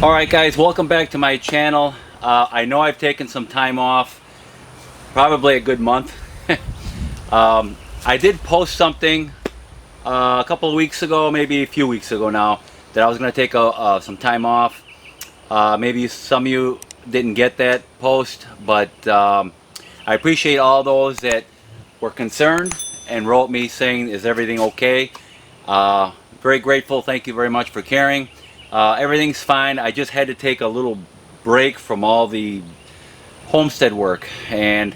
Alright guys, welcome back to my channel. I know I've taken some time off, probably a good month. I did post something a couple of weeks ago, maybe a few weeks ago now, that I was going to take some time off. Maybe some of you didn't get that post, but I appreciate all those that were concerned and wrote me saying, is everything okay? Very grateful, thank you very much for caring. Everything's fine. I just had to take a little break from all the homestead work, and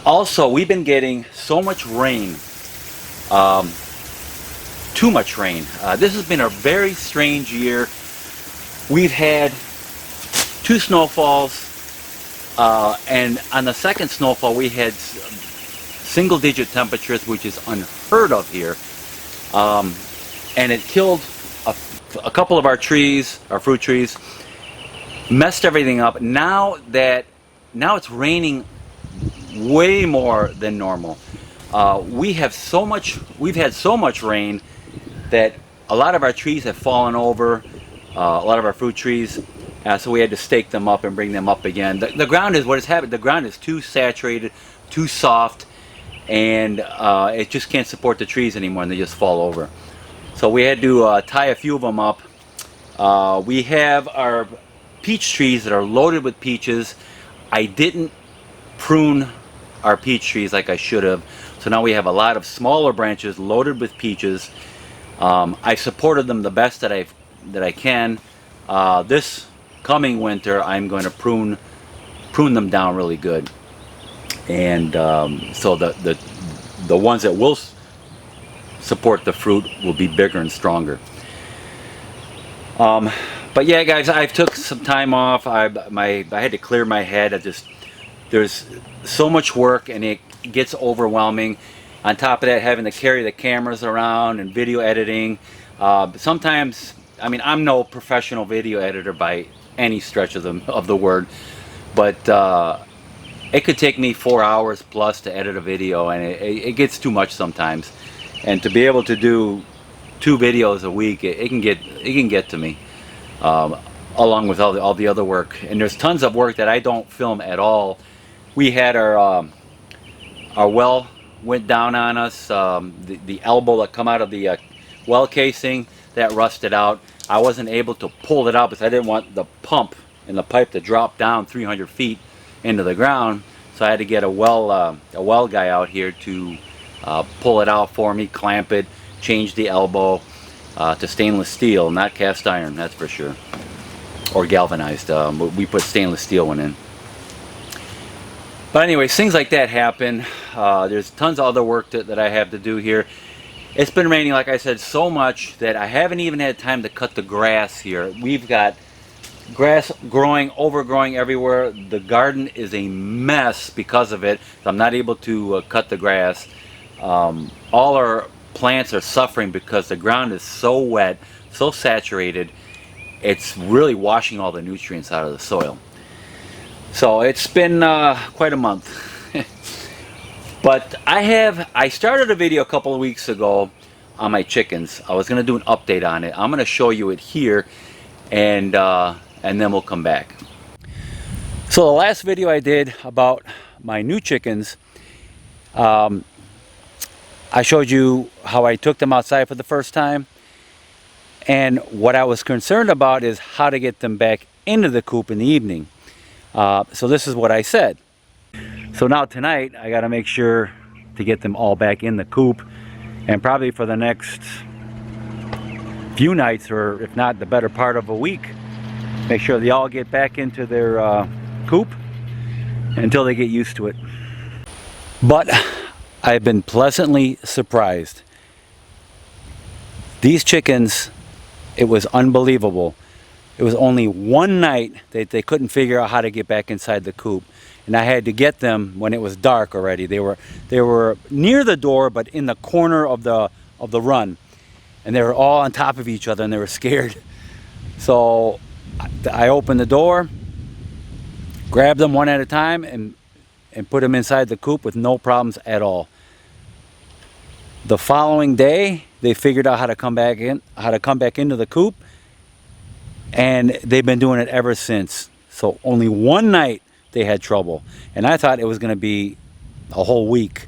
also we've been getting so much rain, too much rain. This has been a very strange year. We've had 2 snowfalls, and on the second snowfall we had single-digit temperatures, which is unheard of here, and it killed a couple of our trees, our fruit trees, messed everything up. Now it's raining way more than normal. We've had so much rain that a lot of our trees have fallen over, a lot of our fruit trees, so we had to stake them up and bring them up again. The ground is what has happened. The ground is too saturated, too soft, and it just can't support the trees anymore, and they just fall over. So we had to tie a few of them up. We have our peach trees that are loaded with peaches. I didn't prune our peach trees like I should have, so now we have a lot of smaller branches loaded with peaches. I supported them the best that I can. This coming winter I'm going to prune them down really good, and so the ones that will support the fruit will be bigger and stronger. But yeah guys, I took some time off. I had to clear my head. There's so much work and it gets overwhelming. On top of that, having to carry the cameras around and video editing. Sometimes, I mean, I'm no professional video editor by any stretch of the word, but it could take me 4 hours plus to edit a video, and it gets too much sometimes. And to be able to do 2 videos a week, it can get to me, along with all the other work. And there's tons of work that I don't film at all. We had our well went down on us. The elbow that come out of the well casing, that rusted out. I wasn't able to pull it out because I didn't want the pump and the pipe to drop down 300 feet into the ground. So I had to get a well guy out here to pull it out for me, clamp it, change the elbow to stainless steel, not cast iron, that's for sure, or galvanized. We put stainless steel one in. But anyways, things like that happen. There's tons of other work that I have to do here. It's been raining, like I said, so much that I haven't even had time to cut the grass here. We've got grass overgrowing everywhere. The garden is a mess because of it. So I'm not able to cut the grass. All our plants are suffering because the ground is so wet, so saturated, it's really washing all the nutrients out of the soil. So it's been quite a month. But I started a video a couple of weeks ago on my chickens. I was going to do an update on it. I'm going to show you it here, and then we'll come back. So the last video I did about my new chickens, I showed you how I took them outside for the first time, and what I was concerned about is how to get them back into the coop in the evening. So this is what I said. So now tonight I got to make sure to get them all back in the coop, and probably for the next few nights, or if not the better part of a week, make sure they all get back into their coop until they get used to it. But I've been pleasantly surprised. These chickens, it was unbelievable. It was only one night that they couldn't figure out how to get back inside the coop, and I had to get them when it was dark already. They were near the door, but in the corner of the run, and they were all on top of each other, and they were scared. So I opened the door, grabbed them one at a time, and put them inside the coop with no problems at all. The following day, they figured out how to come back into the coop, and they've been doing it ever since. So only one night they had trouble, and I thought it was going to be a whole week.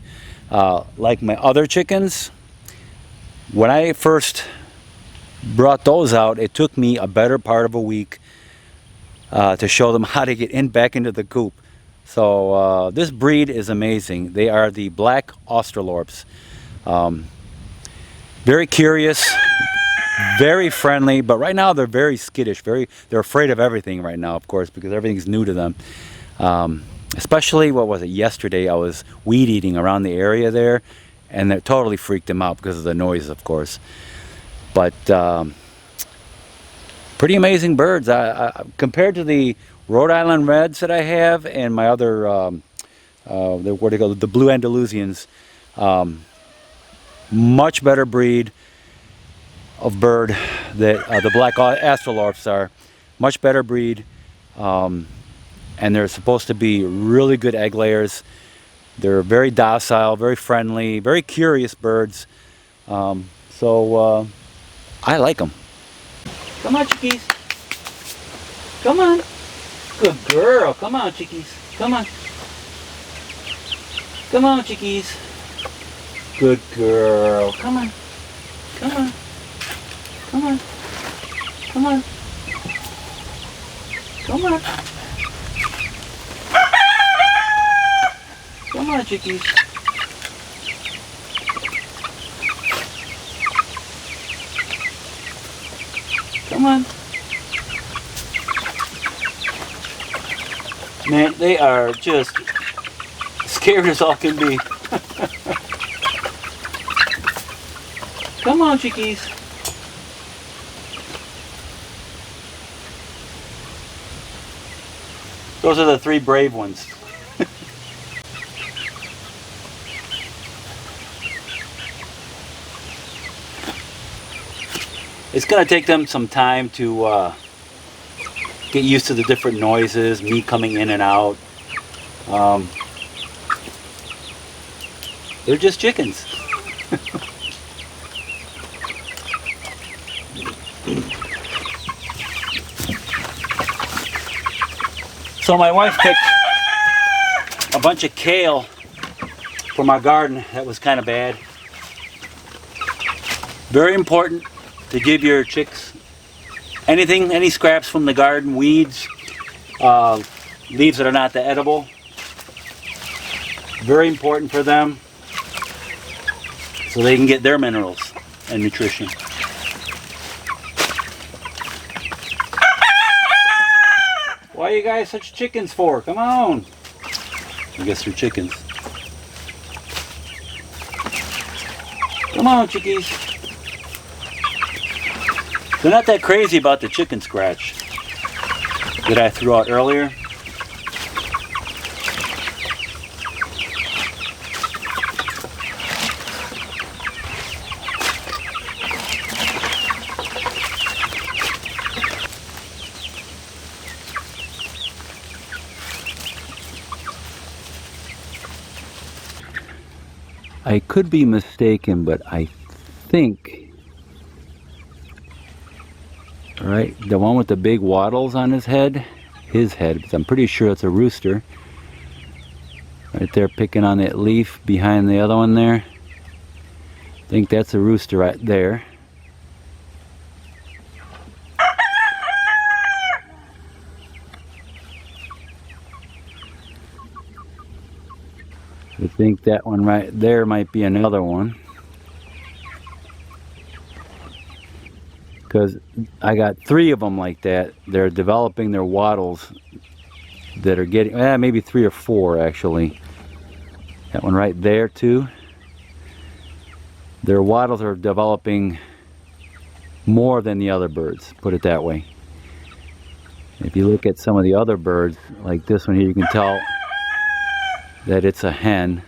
Like my other chickens, when I first brought those out, it took me a better part of a week to show them how to get back into the coop. So this breed is amazing. They are the black Australorps. Very curious, very friendly, but right now they're very skittish. They're afraid of everything right now, of course, because everything's new to them. Especially, what was it, yesterday I was weed eating around the area there, and that totally freaked them out because of the noise, of course. But pretty amazing birds. Compared to the Rhode Island Reds that I have and my other, the Blue Andalusians, much better breed of bird that the black Australorps are. Much better breed, and they're supposed to be really good egg layers. They're very docile, very friendly, very curious birds. So I like them. Come on, chickies. Come on. Good girl. Come on, chickies. Come on. Come on, chickies. Good girl. Come on. Come on. Come on. Come on. Come on. Come on, chickies. Come on. Man, they are just scared as all can be. Come on, chickies. Those are the 3 brave ones. It's going to take them some time to get used to the different noises, me coming in and out. They're just chickens. So my wife picked a bunch of kale for my garden that was kind of bad. Very important to give your chicks anything, any scraps from the garden, weeds, leaves that are not that edible. Very important for them so they can get their minerals and nutrition. Why are you guys such chickens for? Come on. I guess they're chickens. Come on, chickies. They're not that crazy about the chicken scratch that I threw out earlier. I could be mistaken, but I think, right, the one with the big wattles on his head, because I'm pretty sure it's a rooster. Right there picking on that leaf behind the other one there. I think that's a rooster right there. I think that one right there might be another one. Because I got 3 of them like that. They're developing their wattles that are getting, maybe 3 or 4 actually. That one right there too. Their wattles are developing more than the other birds, put it that way. If you look at some of the other birds, like this one here, you can tell that it's a hen.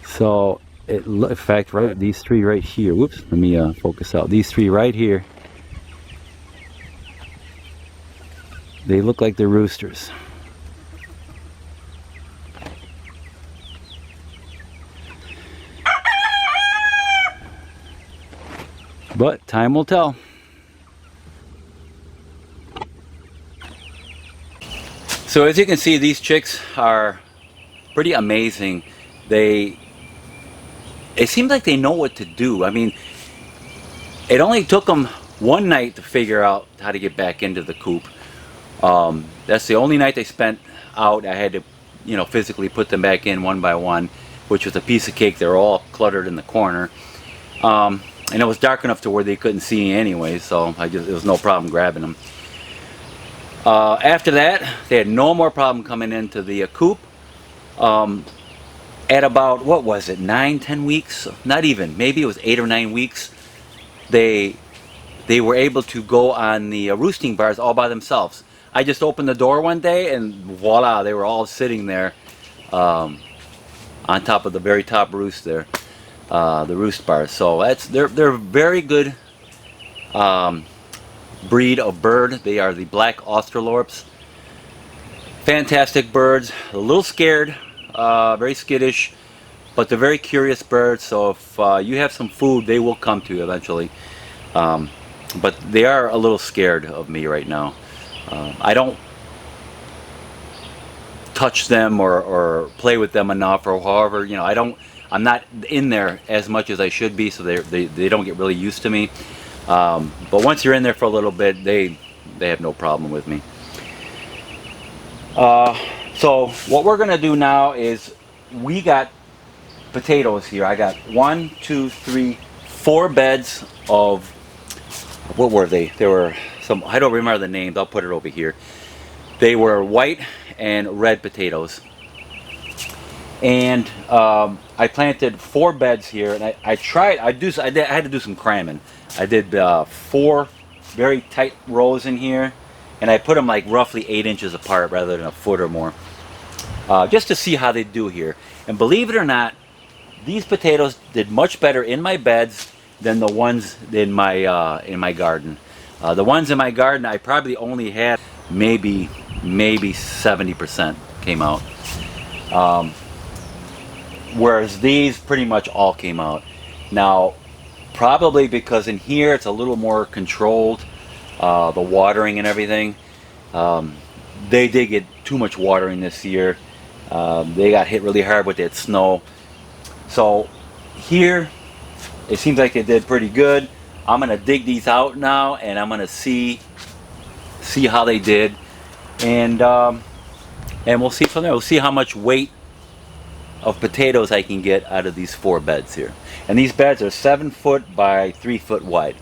So in fact, right, these 3 right here, whoops, let me focus out. These 3 right here, they look like they're roosters. But time will tell. So as you can see, these chicks are pretty amazing. It seems like they know what to do. I mean, it only took them one night to figure out how to get back into the coop. That's the only night they spent out. I had to, physically put them back in one by one, which was a piece of cake. They were all cluttered in the corner. And it was dark enough to where they couldn't see me anyway, so it was no problem grabbing them. After that, they had no more problem coming into the coop. At about, what was it, 9-10 weeks? Not even, maybe it was 8 or 9 weeks. They were able to go on the roosting bars all by themselves. I just opened the door one day and voila, they were all sitting there on top of the very top roost there, the roost bars. So they're very good breed of bird. They are the black Australorps. Fantastic birds, a little scared, very skittish, but they're very curious birds. So if you have some food, they will come to you eventually. But they are a little scared of me right now. I don't touch them or play with them enough, or however, I'm not in there as much as I should be, so they don't get really used to me. But once you're in there for a little bit, they have no problem with me. So what we're gonna do now is, we got potatoes here. I got 1, 2, 3, 4 beds of, what were they? They were some, I don't remember the names. I'll put it over here. They were white and red potatoes. And I planted 4 beds here, and I had to do some cramming. I did 4 very tight rows in here, and I put them like roughly 8 inches apart rather than a foot or more, just to see how they do here. And believe it or not, these potatoes did much better in my beds than the ones in my garden. The ones in my garden, I probably only had maybe 70% came out. Whereas these pretty much all came out. Now, probably because in here it's a little more controlled, the watering and everything. They did get too much watering this year. They got hit really hard with that snow. So here, it seems like they did pretty good. I'm gonna dig these out now, and I'm gonna see how they did, and we'll see from there. We'll see how much weight of potatoes I can get out of these 4 beds here. And these beds are 7 foot by 3 foot wide.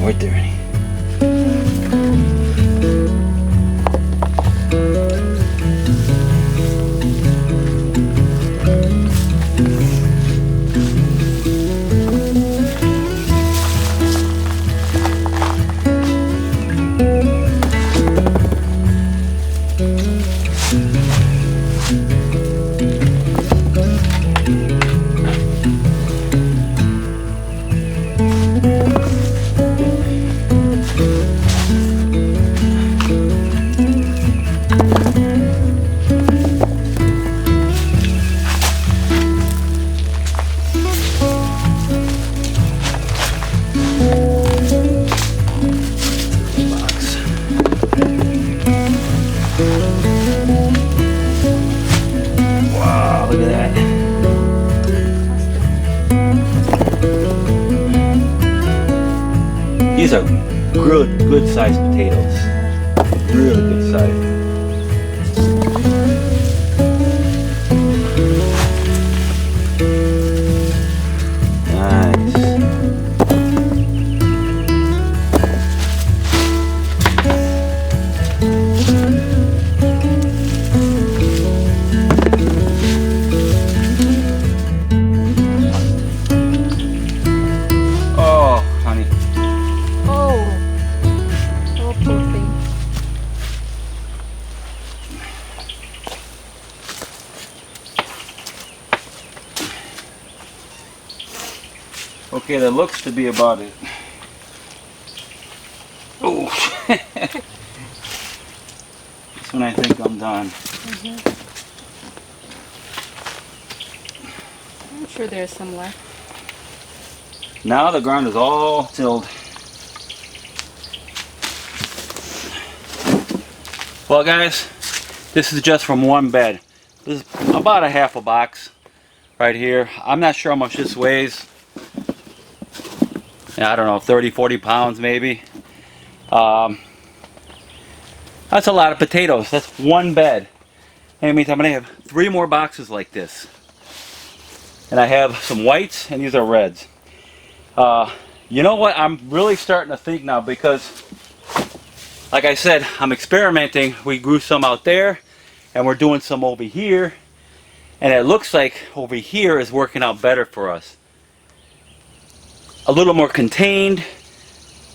Right there. These are good sized potatoes. Really good size. Okay, that looks to be about it. Oh, this one I think I'm done. I'm sure there's some left. Now the ground is all tilled. Well guys, this is just from one bed. This is about a half a box right here. I'm not sure how much this weighs. I don't know, 30, 40 pounds maybe. That's a lot of potatoes. That's one bed. That means I'm going to have 3 more boxes like this. And I have some whites and these are reds. You know what? I'm really starting to think now because, like I said, I'm experimenting. We grew some out there and we're doing some over here. And it looks like over here is working out better for us. A little more contained,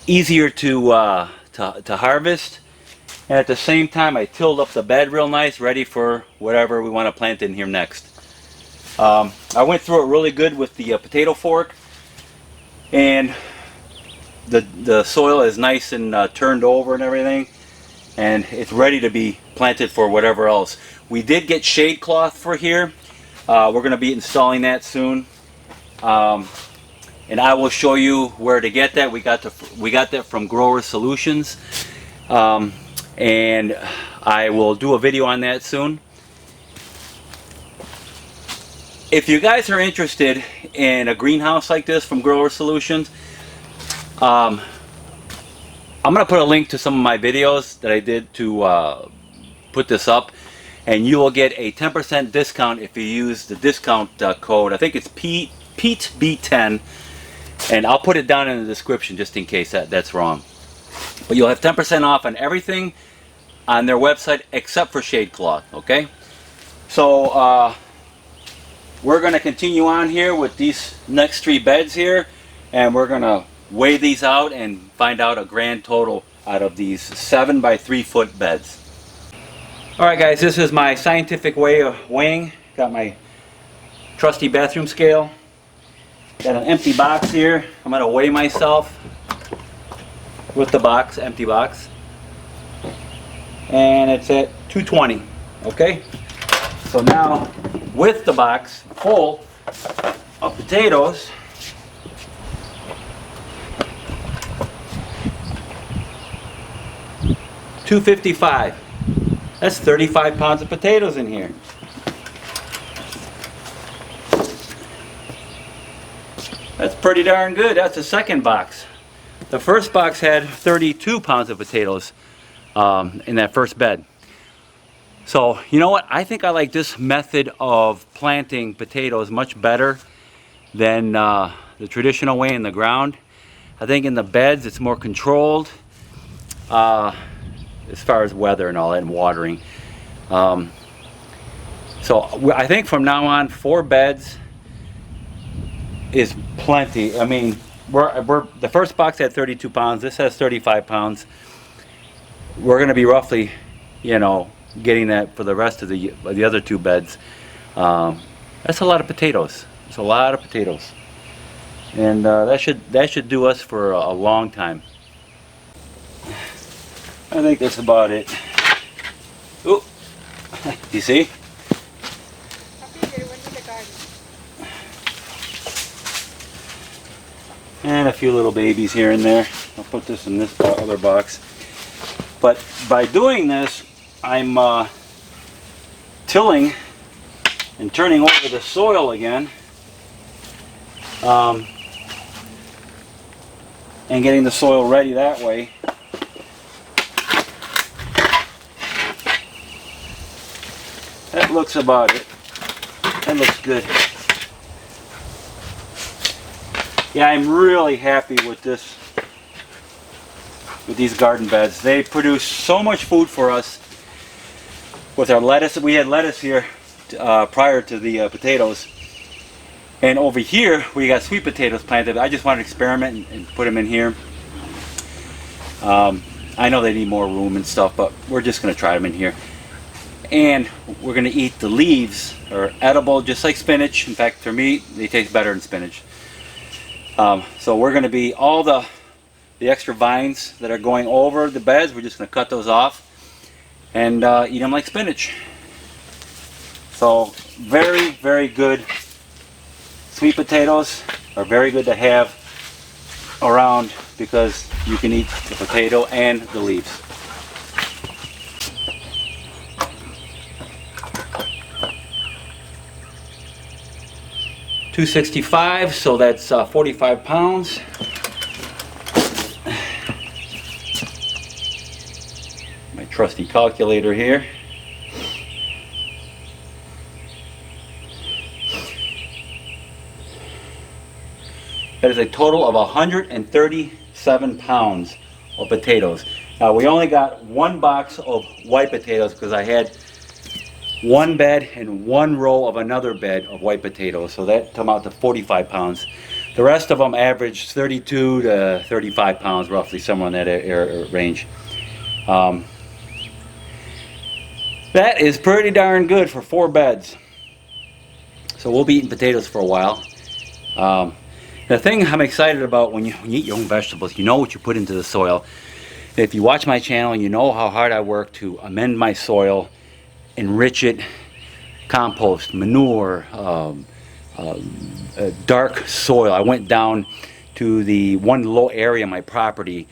easier to harvest, and at the same time I tilled up the bed real nice, ready for whatever we want to plant in here next. I went through it really good with the potato fork, and the soil is nice and turned over and everything, and it's ready to be planted for whatever else. We did get shade cloth for here. We're going to be installing that soon. And I will show you where to get that. We got that from Grower Solutions, and I will do a video on that soon. If you guys are interested in a greenhouse like this from Grower Solutions, I'm going to put a link to some of my videos that I did to put this up, and you will get a 10% discount if you use the discount code. I think it's PETEB10. And I'll put it down in the description just in case that's wrong. But you'll have 10% off on everything on their website except for shade cloth, okay? So we're going to continue on here with these next 3 beds here, and we're going to weigh these out and find out a grand total out of these 7 by 3 foot beds. Alright guys, this is my scientific way of weighing. Got my trusty bathroom scale. Got an empty box here. I'm going to weigh myself with the box, empty box. And it's at 220. Okay? So now, with the box full of potatoes, $255. That's 35 pounds of potatoes in here. That's pretty darn good. That's the second box. The first box had 32 pounds of potatoes in that first bed. So, you know what? I think I like this method of planting potatoes much better than the traditional way in the ground. I think in the beds it's more controlled as far as weather and all that and watering. So I think from now on 4 beds is plenty. I mean, we're the first box had 32 pounds. This has 35 pounds. We're going to be roughly, you know, getting that for the rest of the other 2 beds. That's a lot of potatoes. It's a lot of potatoes, and that should do us for a long time. I think that's about it. Ooh, you see? And a few little babies here and there. I'll put this in this other box. But by doing this, I'm tilling and turning over the soil again. and getting the soil ready that way. That looks about it. That looks good. Yeah, I'm really happy with this, with these garden beds. They produce so much food for us. With our lettuce, we had lettuce here prior to the potatoes. And over here, we got sweet potatoes planted. I just wanted to experiment and put them in here. I know they need more room and stuff, but we're just going to try them in here. And we're going to eat the leaves. Are edible, just like spinach. In fact, for me, they taste better than spinach. So we're going to be all the extra vines that are going over the beds. We're just going to cut those off and eat them like spinach. So very, very good. Sweet potatoes are very good to have around because you can eat the potato and the leaves. $265, so that's 45 pounds. My trusty calculator here. That is a total of 137 pounds of potatoes. Now we only got one box of white potatoes because I had one bed and one row of another bed of white potatoes, so that come out to 45 pounds. The rest of them average 32 to 35 pounds, roughly, somewhere in that range. That is pretty darn good for 4 beds. So we'll be eating potatoes for a while. The thing I'm excited about when you eat your own vegetables, you know what you put into the soil. If you watch my channel, you know how hard I work to amend my soil, enrich it, compost, manure, dark soil. I went down to the one low area of my property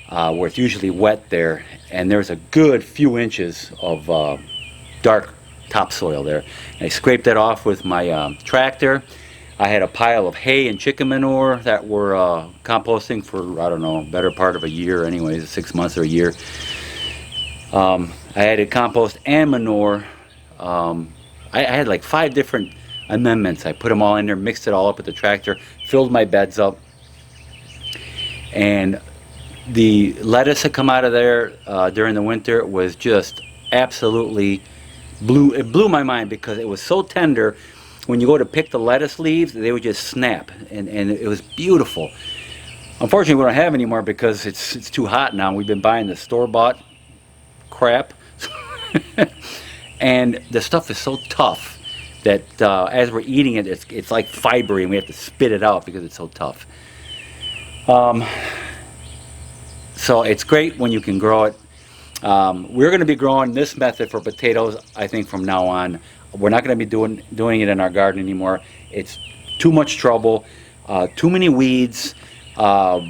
where it's usually wet there, and there's a good few inches of dark topsoil there. And I scraped that off with my tractor. I had a pile of hay and chicken manure that were composting for, I don't know, better part of a year anyways, 6 months or a year. I added compost and manure. I had like 5 different amendments. I put them all in there, mixed it all up with the tractor, filled my beds up. And the lettuce that come out of there during the winter was just absolutely it blew my mind because it was so tender. When you go to pick the lettuce leaves, they would just snap, and it was beautiful. Unfortunately, we don't have any more because it's too hot now. We've been buying the store-bought crap, and the stuff is so tough that as we're eating it, it's like fibery, and we have to spit it out because it's so tough. So it's great when you can grow it. We're going to be growing this method for potatoes, I think, from now on. We're not going to be doing it in our garden anymore. It's too much trouble, too many weeds. I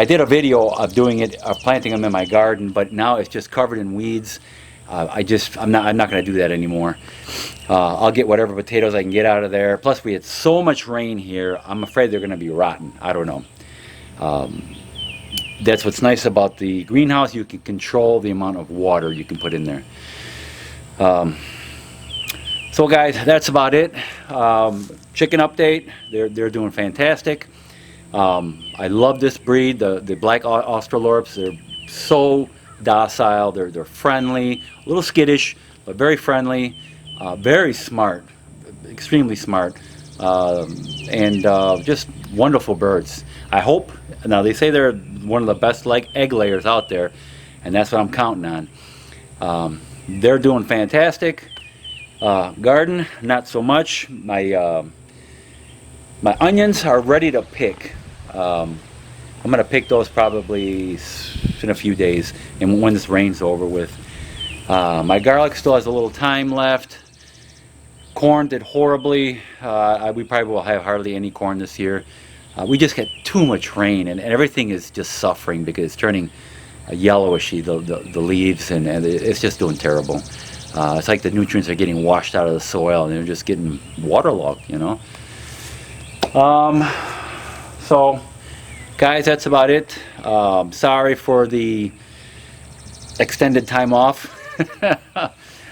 did a video of doing it, planting them in my garden, but now it's just covered in weeds. I'm not going to do that anymore. I'll get whatever potatoes I can get out of there. Plus, we had so much rain here. I'm afraid they're going to be rotten. I don't know. That's what's nice about the greenhouse. You can control the amount of water you can put in there. So guys, that's about it. Chicken update. They're doing fantastic. I love this breed, the black Australorps. They're so docile. They're friendly, a little skittish, but very friendly, very smart, extremely smart, and just wonderful birds. I hope. Now they say they're one of the best egg layers out there, and that's what I'm counting on. They're doing fantastic. Garden, not so much. My onions are ready to pick. I'm going to pick those probably in a few days, and when this rain's over with. My garlic still has a little time left. Corn did horribly. We probably will have hardly any corn this year. We just get too much rain, and everything is just suffering because it's turning yellowishy, the leaves, and it's just doing terrible. It's like the nutrients are getting washed out of the soil, and they're just getting waterlogged, you know. So guys, that's about it. Sorry for the extended time off.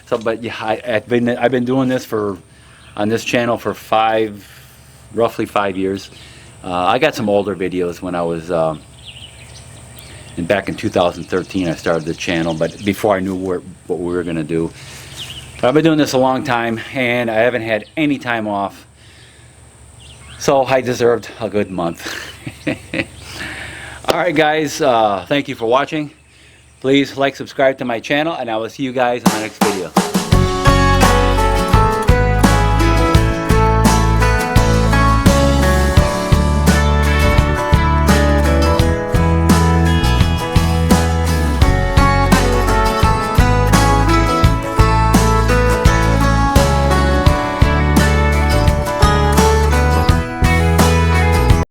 So, but yeah, I've been doing this on this channel for roughly 5 years. I got some older videos when I was back in 2013. I started the channel, but before I knew what we were gonna do. But I've been doing this a long time, and I haven't had any time off, so I deserved a good month. All right, guys. Thank you for watching. Please like, subscribe to my channel, and I will see you guys in the next video.